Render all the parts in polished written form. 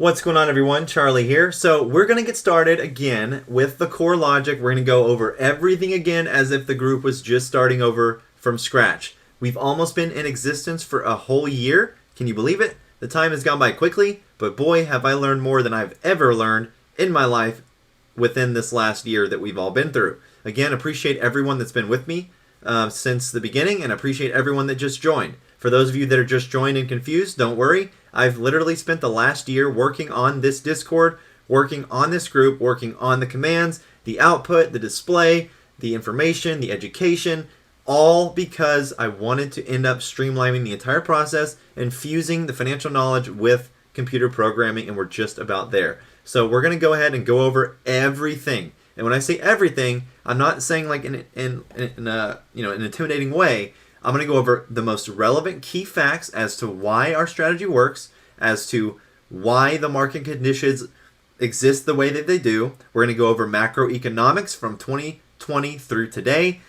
What's going on, everyone? Charlie here. So we're going to get started again with the core logic. We're going to go over everything again as if the group was just starting over from scratch. We've almost been in existence for a whole year. Can you believe it? The time has gone by quickly, but boy, have I learned more than I've ever learned in my life within this last year that we've all been through. Again, appreciate everyone that's been with me since the beginning, and appreciate everyone that just joined. For those of you that are just joined and confused, don't worry. I've literally spent the last year working on this Discord, working on this group, working on the commands, the output, the display, the information, the education, all because I wanted to end up streamlining the entire process and fusing the financial knowledge with computer programming, and we're just about there. So we're going to go ahead and go over everything. And when I say everything, I'm not saying like in an intimidating way. I'm going to go over the most relevant key facts as to why our strategy works, as to why the market conditions exist the way that they do. We're going to go over macroeconomics from 2020 through today,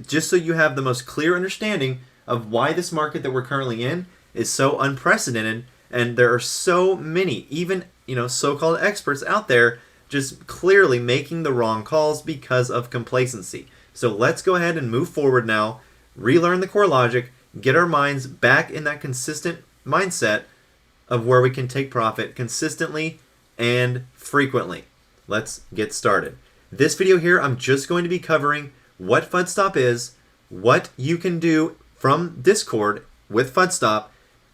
just so you have the most clear understanding of why this market that we're currently in is so unprecedented, and there are so many, even so-called experts out there just clearly making the wrong calls because of complacency. So let's go ahead and move forward now. Relearn the core logic, get our minds back in that consistent mindset of where we can take profit consistently and frequently. Let's get started. This video here, I'm just going to be covering what FudStop is, what you can do from Discord with FudStop,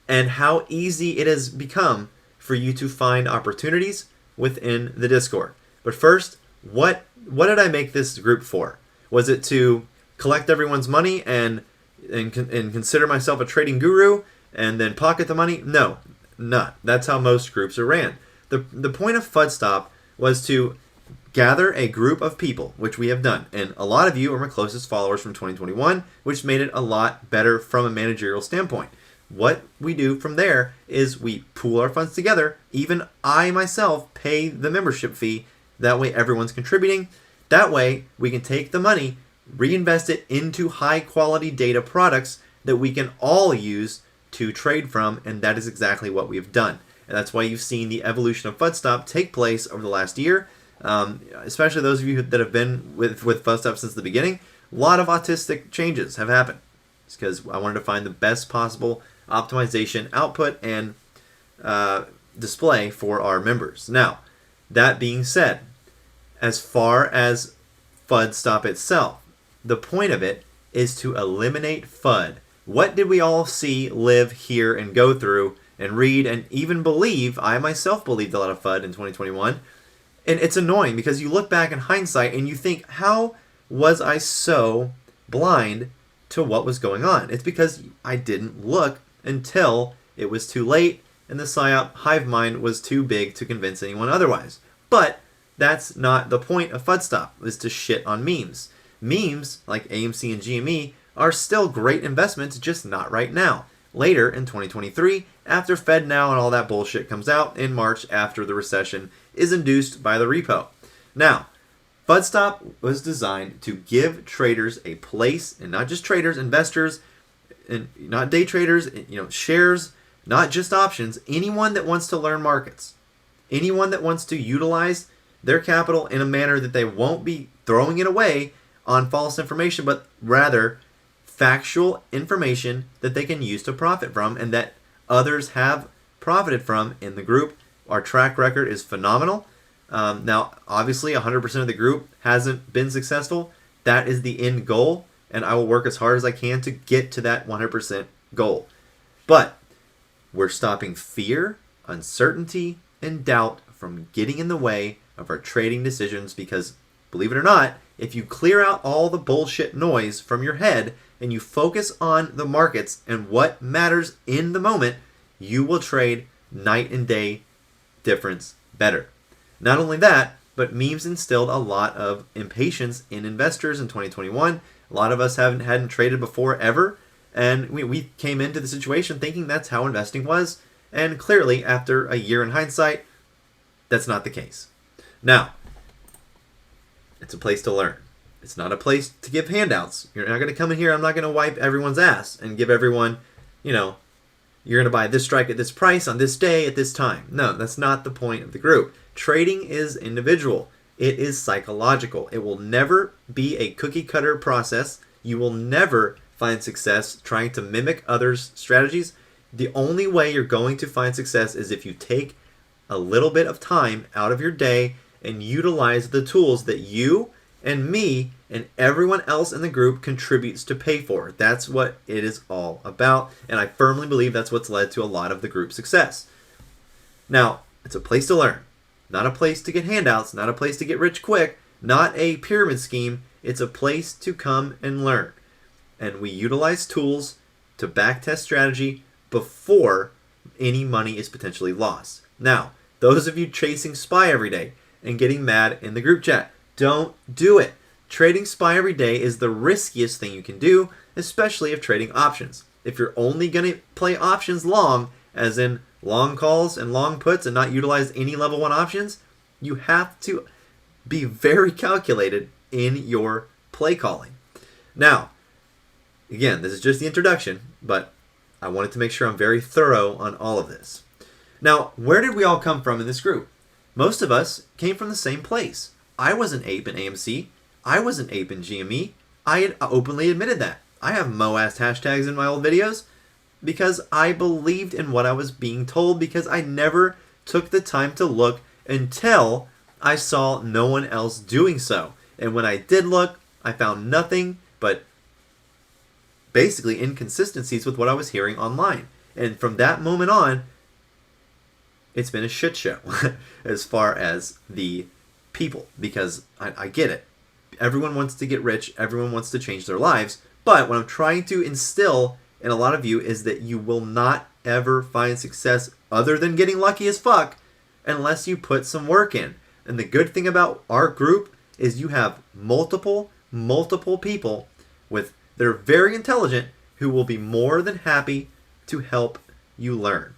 and how easy it has become for you to find opportunities within the Discord. But first, what did I make this group for? Was it to collect everyone's money and consider myself a trading guru and then pocket the money? No, not. That's how most groups are ran. The point of FudStop was to gather a group of people, which we have done. And a lot of you are my closest followers from 2021, which made it a lot better from a managerial standpoint. What we do from there is we pool our funds together. Even I myself pay the membership fee. That way everyone's contributing. That way we can take the money, reinvest it into high quality data products that we can all use to trade from, and that is exactly what we've done. And that's why you've seen the evolution of FudStop take place over the last year, especially those of you that have been with FudStop since the beginning. A lot of autistic changes have happened. It's because I wanted to find the best possible optimization, output, and display for our members. Now, that being said, as far as FudStop itself, the point of it is to eliminate FUD. What did we all see, live, hear, and go through, and read, and even believe? I myself believed a lot of FUD in 2021. And it's annoying because you look back in hindsight and you think, how was I so blind to what was going on? It's because I didn't look until it was too late and the PSYOP hive mind was too big to convince anyone otherwise. But that's not the point of FudStop, is to shit on memes. Memes, like AMC and GME, are still great investments, just not right now. Later in 2023, after FedNow and all that bullshit comes out in March, after the recession is induced by the repo. Now, FudStop was designed to give traders a place, and not just traders, investors, and not day traders, shares, not just options, anyone that wants to learn markets, anyone that wants to utilize their capital in a manner that they won't be throwing it away on false information, but rather factual information that they can use to profit from and that others have profited from in the group. Our track record is phenomenal. Now, obviously, 100% of the group hasn't been successful. That is the end goal, and I will work as hard as I can to get to that 100% goal. But we're stopping fear, uncertainty, and doubt from getting in the way of our trading decisions because, believe it or not, if you clear out all the bullshit noise from your head and you focus on the markets and what matters in the moment, you will trade night and day difference better. Not only that, but memes instilled a lot of impatience in investors in 2021. A lot of us hadn't traded before ever, and we came into the situation thinking that's how investing was, and clearly, after a year in hindsight, that's not the case. Now, it's a place to learn. It's not a place to give handouts. You're not going to come in here, I'm not going to wipe everyone's ass and give everyone, you're going to buy this strike at this price on this day at this time. No, that's not the point of the group. Trading is individual. It is psychological. It will never be a cookie cutter process. You will never find success trying to mimic others' strategies. The only way you're going to find success is if you take a little bit of time out of your day and utilize the tools that you and me and everyone else in the group contributes to pay for. That's what it is all about, and I firmly believe that's what's led to a lot of the group success. Now, it's a place to learn, not a place to get handouts, not a place to get rich quick, not a pyramid scheme. It's a place to come and learn. And we utilize tools to backtest strategy before any money is potentially lost. Now, those of you chasing SPY every day and getting mad in the group chat, don't do it. Trading SPY every day is the riskiest thing you can do, especially if trading options. If you're only going to play options long, as in long calls and long puts and not utilize any level 1 options, you have to be very calculated in your play calling. Now, again, this is just the introduction, but I wanted to make sure I'm very thorough on all of this. Now, where did we all come from in this group? Most of us came from the same place. I was an ape in AMC. I was an ape in GME. I had openly admitted that. I have Moast hashtags in my old videos because I believed in what I was being told, because I never took the time to look until I saw no one else doing so. And when I did look, I found nothing but basically inconsistencies with what I was hearing online. And from that moment on, it's been a shit show as far as the people, because I get it. Everyone wants to get rich. Everyone wants to change their lives. But what I'm trying to instill in a lot of you is that you will not ever find success other than getting lucky as fuck unless you put some work in. And the good thing about our group is you have multiple people with that are very intelligent who will be more than happy to help you learn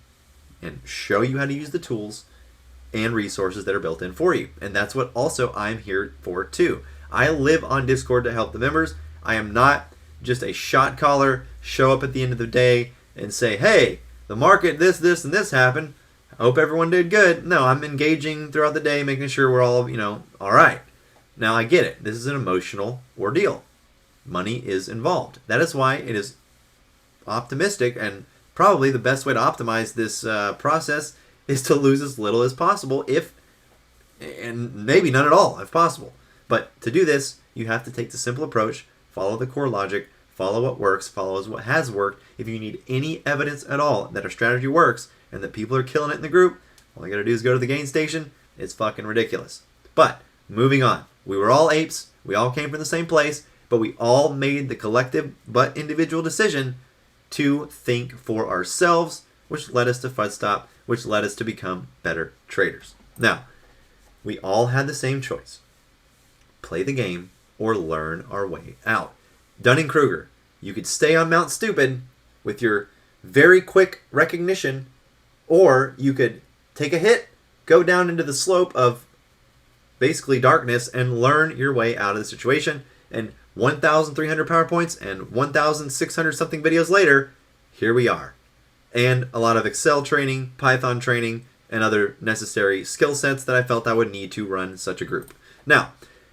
and show you how to use the tools and resources that are built in for you. And that's what also I'm here for too. I live on Discord to help the members. I am not just a shot caller, show up at the end of the day and say, hey, the market, this, and this happened. I hope everyone did good. No, I'm engaging throughout the day, making sure we're all, all right. Now, I get it. This is an emotional ordeal. Money is involved. That is why it is optimistic, and probably the best way to optimize this process is to lose as little as possible, and maybe none at all if possible. But to do this, you have to take the simple approach, follow the core logic, follow what works, follow what has worked. If you need any evidence at all that a strategy works and that people are killing it in the group, all you gotta do is go to the gain station. It's fucking ridiculous. But moving on, we were all apes. We all came from the same place, but we all made the collective but individual decision to think for ourselves, which led us to FUDStop, which led us to become better traders. Now, we all had the same choice. Play the game or learn our way out. Dunning-Kruger, you could stay on Mount Stupid with your very quick recognition, or you could take a hit, go down into the slope of basically darkness, and learn your way out of the situation. And 1,300 PowerPoints and 1,600 something videos later, here we are. And a lot of Excel training, Python training, and other necessary skill sets that I felt I would need to run such a group. Now,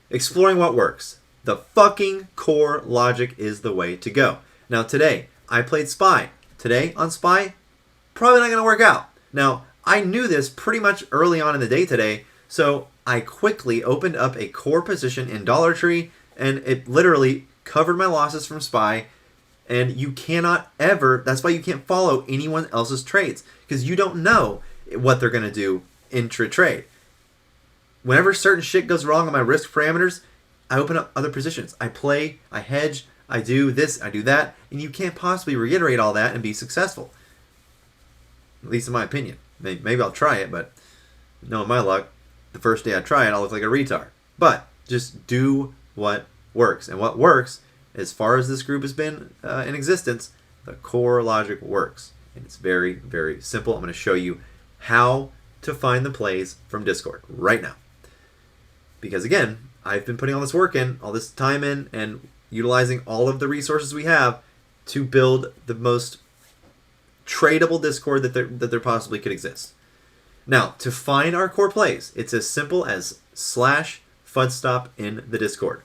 exploring what works. The fucking core logic is the way to go. Now today, I played SPY. Today on SPY, probably not going to work out. Now, I knew this pretty much early on in the day today, so I quickly opened up a core position in Dollar Tree, and it literally covered my losses from SPY. And you cannot ever, that's why you can't follow anyone else's trades, because you don't know what they're going to do intra-trade. Whenever certain shit goes wrong on my risk parameters, I open up other positions. I play, I hedge, I do this, I do that, and you can't possibly reiterate all that and be successful. At least in my opinion. Maybe I'll try it, but knowing my luck, the first day I try it, I'll look like a retard. But just do what works. And what works, as far as this group has been in existence, the core logic works. And it's very, very simple. I'm going to show you how to find the plays from Discord right now. Because again, I've been putting all this work in, all this time in, and utilizing all of the resources we have to build the most tradable Discord that there possibly could exist. Now, to find our core plays, it's as simple as /fudstop in the Discord.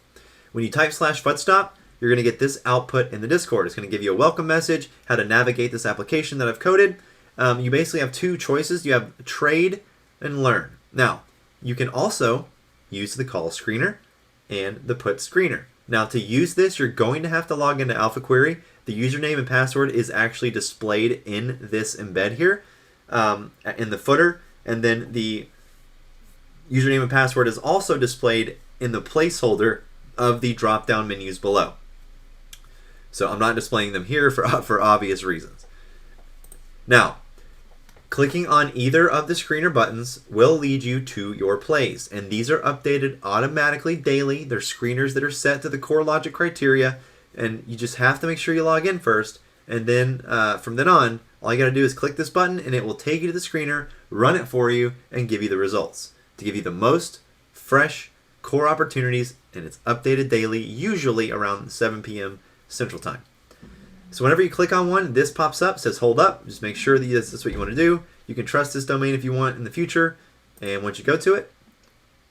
When you type /fudstop, you're going to get this output in the Discord. It's going to give you a welcome message, how to navigate this application that I've coded. You basically have two choices. You have trade and learn. Now, you can also use the call screener and the put screener. Now, to use this, you're going to have to log into Alpha Query. The username and password is actually displayed in this embed here, in the footer, and then the username and password is also displayed in the placeholder of the drop-down menus below. So I'm not displaying them here for obvious reasons. Now, clicking on either of the screener buttons will lead you to your plays, and these are updated automatically daily. They're screeners that are set to the CoreLogic criteria, and you just have to make sure you log in first, and then from then on, all you got to do is click this button, and it will take you to the screener, run it for you, and give you the results to give you the most fresh core opportunities, and it's updated daily, usually around 7 p.m. Central Time. So whenever you click on one, this pops up, says hold up. Just make sure that this is what you want to do. You can trust this domain if you want in the future. And once you go to it,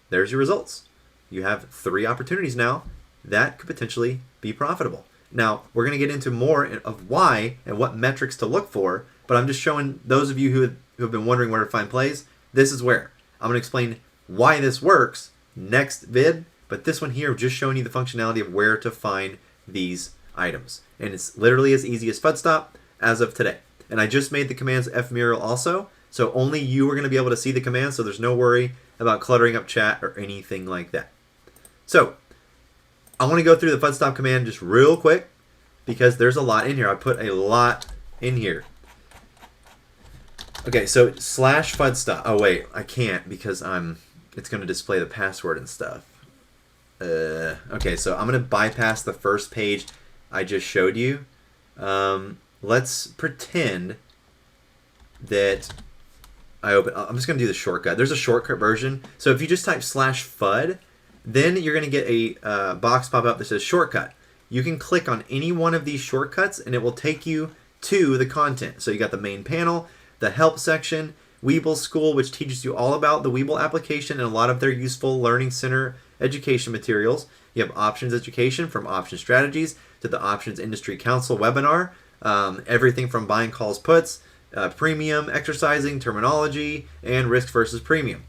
there's your results. You have 3 opportunities now that could potentially be profitable. Now, we're going to get into more of why and what metrics to look for, but I'm just showing those of you who have been wondering where to find plays, this is where. I'm going to explain why this works next vid, but this one here, just showing you the functionality of where to find these items. And it's literally as easy as fudstop as of today. And I just made the commands fmural also, so only you are going to be able to see the commands, so there's no worry about cluttering up chat or anything like that. So, I want to go through the fudstop command just real quick because there's a lot in here. I put a lot in here. Okay, so /fudstop. Oh wait, I can't because it's going to display the password and stuff. Okay, so I'm going to bypass the first page I just showed you. Let's pretend that I'm just going to do the shortcut. There's a shortcut version. So if you just type /fud, then you're going to get a box pop up that says shortcut. You can click on any one of these shortcuts and it will take you to the content. So you got the main panel, the help section, Weeble School, which teaches you all about the Weeble application and a lot of their useful Learning Center education materials. You have Options Education, from Option Strategies to the Options Industry Council webinar. Everything from buying calls puts, premium, exercising, terminology, and risk versus premium.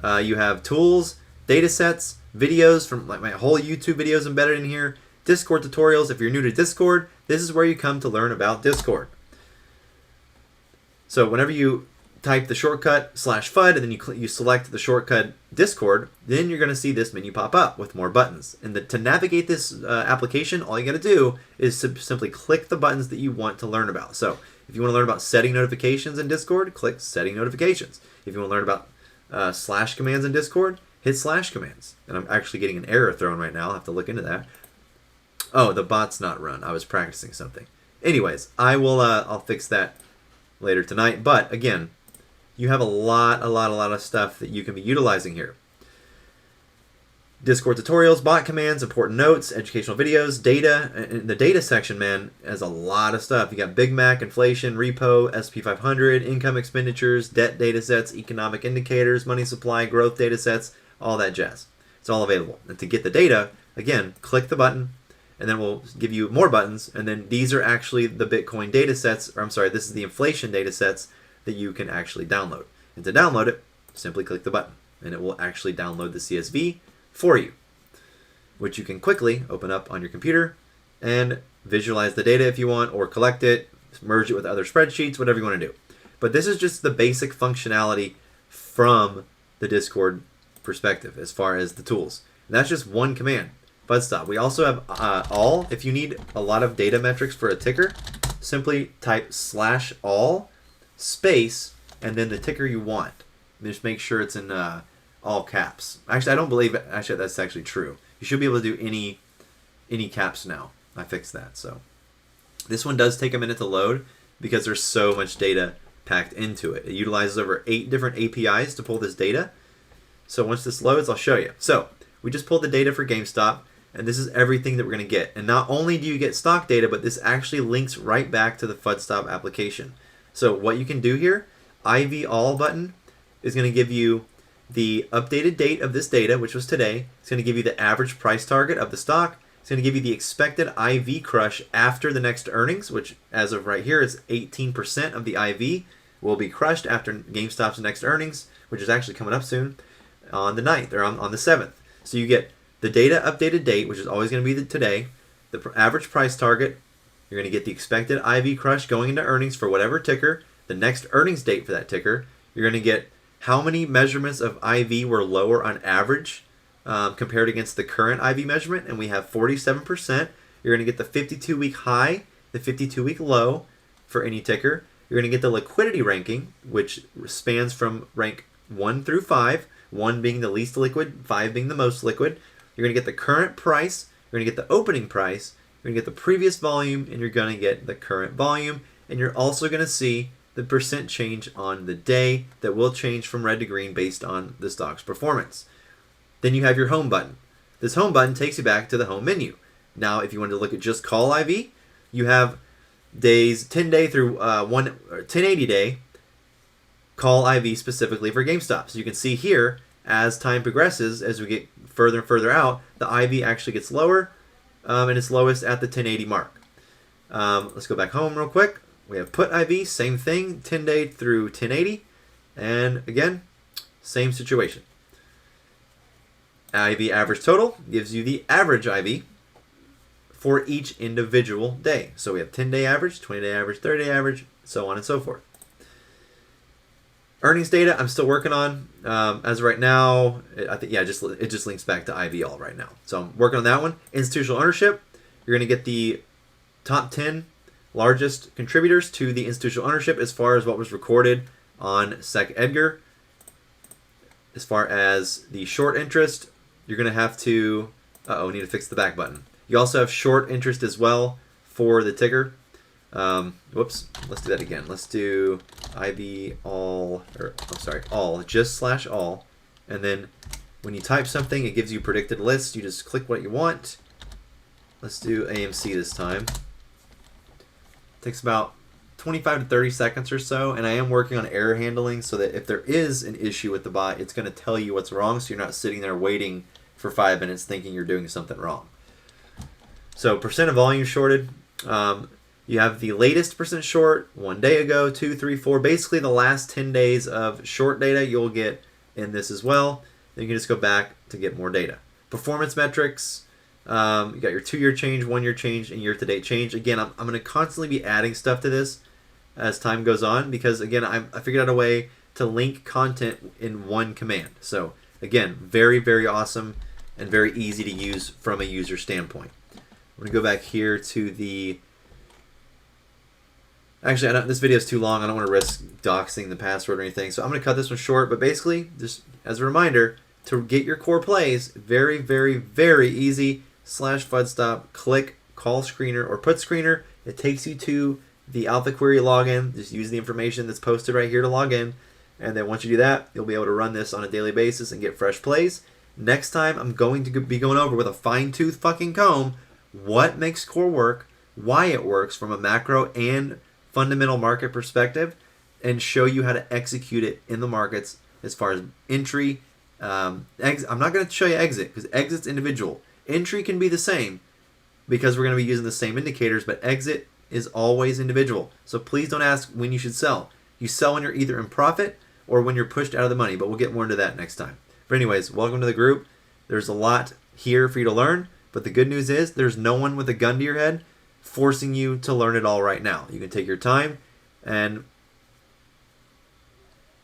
You have tools, data sets, videos from like my whole YouTube videos embedded in here, Discord tutorials. If you're new to Discord, this is where you come to learn about Discord. So whenever you type the shortcut /fud and then you select the shortcut Discord, then you're going to see this menu pop up with more buttons. And to navigate this application, all you got to do is simply click the buttons that you want to learn about. So if you want to learn about setting notifications in Discord, click setting notifications. If you want to learn about slash commands in Discord, hit slash commands. And I'm actually getting an error thrown right now. I'll have to look into that. Oh, the bot's not run. I was practicing something. Anyways, I'll fix that later tonight. But again, you have a lot of stuff that you can be utilizing here. Discord tutorials, bot commands, important notes, educational videos, data. And the data section, man, has a lot of stuff. You got Big Mac, inflation, repo, SP500, income expenditures, debt data sets, economic indicators, money supply, growth data sets, all that jazz. It's all available. And to get the data, again, click the button, and then we'll give you more buttons. And then these are actually the Bitcoin data sets, or I'm sorry, this is the inflation data sets that you can actually download. And to download it, simply click the button, and it will actually download the CSV for you, which you can quickly open up on your computer and visualize the data if you want, or collect it, merge it with other spreadsheets, whatever you want to do. But this is just the basic functionality from the Discord perspective as far as the tools. And that's just one command, fudstop. We also have all. If you need a lot of data metrics for a ticker, simply type /all space and then the ticker you want. Just make sure it's in all caps. Actually, I don't believe it. Actually, that's actually true. You should be able to do any caps now. I fixed that. So this one does take a minute to load because there's so much data packed into it. It utilizes over 8 different APIs to pull this data. So once this loads, I'll show you. So we just pulled the data for GameStop, and this is everything that we're going to get. And not only do you get stock data, but this actually links right back to the fudstop application. So what you can do here, IV all button is going to give you the updated date of this data, which was today. It's going to give you the average price target of the stock. It's going to give you the expected IV crush after the next earnings, which as of right here is 18% of the IV will be crushed after GameStop's next earnings, which is actually coming up soon on the 9th or on the 7th. So you get the data updated date, which is always going to be today, the average price target. You're going to get the expected IV crush going into earnings for whatever ticker, the next earnings date for that ticker. You're going to get how many measurements of IV were lower on average compared against the current IV measurement, and we have 47%. You're going to get the 52-week high, the 52-week low for any ticker. You're going to get the liquidity ranking, which spans from rank 1 through 5, 1 being the least liquid, 5 being the most liquid. You're going to get the current price, you're going to get the opening price, you're going to get the previous volume, and you're going to get the current volume, and you're also going to see the percent change on the day that will change from red to green based on the stock's performance. Then you have your home button. This home button takes you back to the home menu. Now, if you want to look at just call IV, you have days 10 day through 1080 day call IV specifically for GameStop. So you can see here, as time progresses, as we get further and further out, the IV actually gets lower, and it's lowest at the 1080 mark. Let's go back home real quick. We have put IV, same thing, 10 day through 1080, and again, same situation. IV average total gives you the average IV for each individual day. So we have 10-day average, 20-day average, 30-day average, so on and so forth. Earnings data I'm still working on. As of right now, I think it just links back to IV all right now. So I'm working on that one. Institutional ownership, you're going to get the top 10 largest contributors to the institutional ownership as far as what was recorded on Sec Edgar. As far as the short interest, you're going to have to... we need to fix the back button. You also have short interest as well for the ticker. Whoops, let's do that again. Let's do IV all, all, just /all. And then when you type something, it gives you predicted lists. You just click what you want. Let's do AMC this time. Takes about 25 to 30 seconds or so, and I am working on error handling so that if there is an issue with the bot, it's going to tell you what's wrong, so you're not sitting there waiting for 5 minutes thinking you're doing something wrong. So percent of volume shorted, you have the latest percent short 1 day ago, 2, 3, 4, basically the last 10 days of short data you'll get in this as well. Then you can just go back to get more data. Performance metrics, you got your 2-year change, 1-year change, and year-to-date change. Again, I'm going to constantly be adding stuff to this as time goes on because, again, I figured out a way to link content in one command. So, again, very, very awesome and very easy to use from a user standpoint. I'm going to go back here to the... Actually, this video is too long. I don't want to risk doxing the password or anything, so I'm going to cut this one short. But basically, just as a reminder, to get your core plays, very, very, very easy. /FUDStop, click call screener or put screener. It takes you to the Alpha Query login. Just use the information that's posted right here to log in. And then once you do that, you'll be able to run this on a daily basis and get fresh plays. Next time, I'm going to be going over with a fine-tooth fucking comb what makes core work, why it works from a macro and fundamental market perspective, and show you how to execute it in the markets as far as entry. I'm not going to show you exit because exit's individual. Entry can be the same because we're going to be using the same indicators, but exit is always individual. So please don't ask when you should sell. You sell when you're either in profit or when you're pushed out of the money, but we'll get more into that next time. But anyways, welcome to the group. There's a lot here for you to learn, but the good news is there's no one with a gun to your head forcing you to learn it all right now. You can take your time and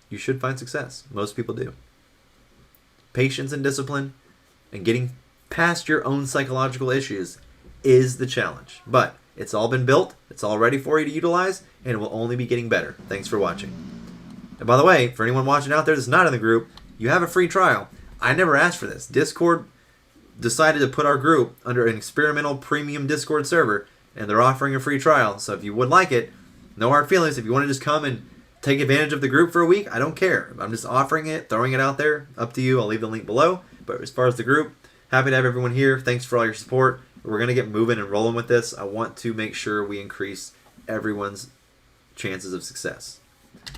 you should find success. Most people do. Patience and discipline and getting past your own psychological issues is the challenge. But it's all been built, it's all ready for you to utilize, and it will only be getting better. Thanks for watching. And by the way, for anyone watching out there that's not in the group, you have a free trial. I never asked for this. Discord decided to put our group under an experimental premium Discord server, and they're offering a free trial. So if you would like it, no hard feelings. If you want to just come and take advantage of the group for a week, I don't care. I'm just offering it, throwing it out there. Up to you. I'll leave the link below. But as far as the group, happy to have everyone here. Thanks for all your support. We're going to get moving and rolling with this. I want to make sure we increase everyone's chances of success.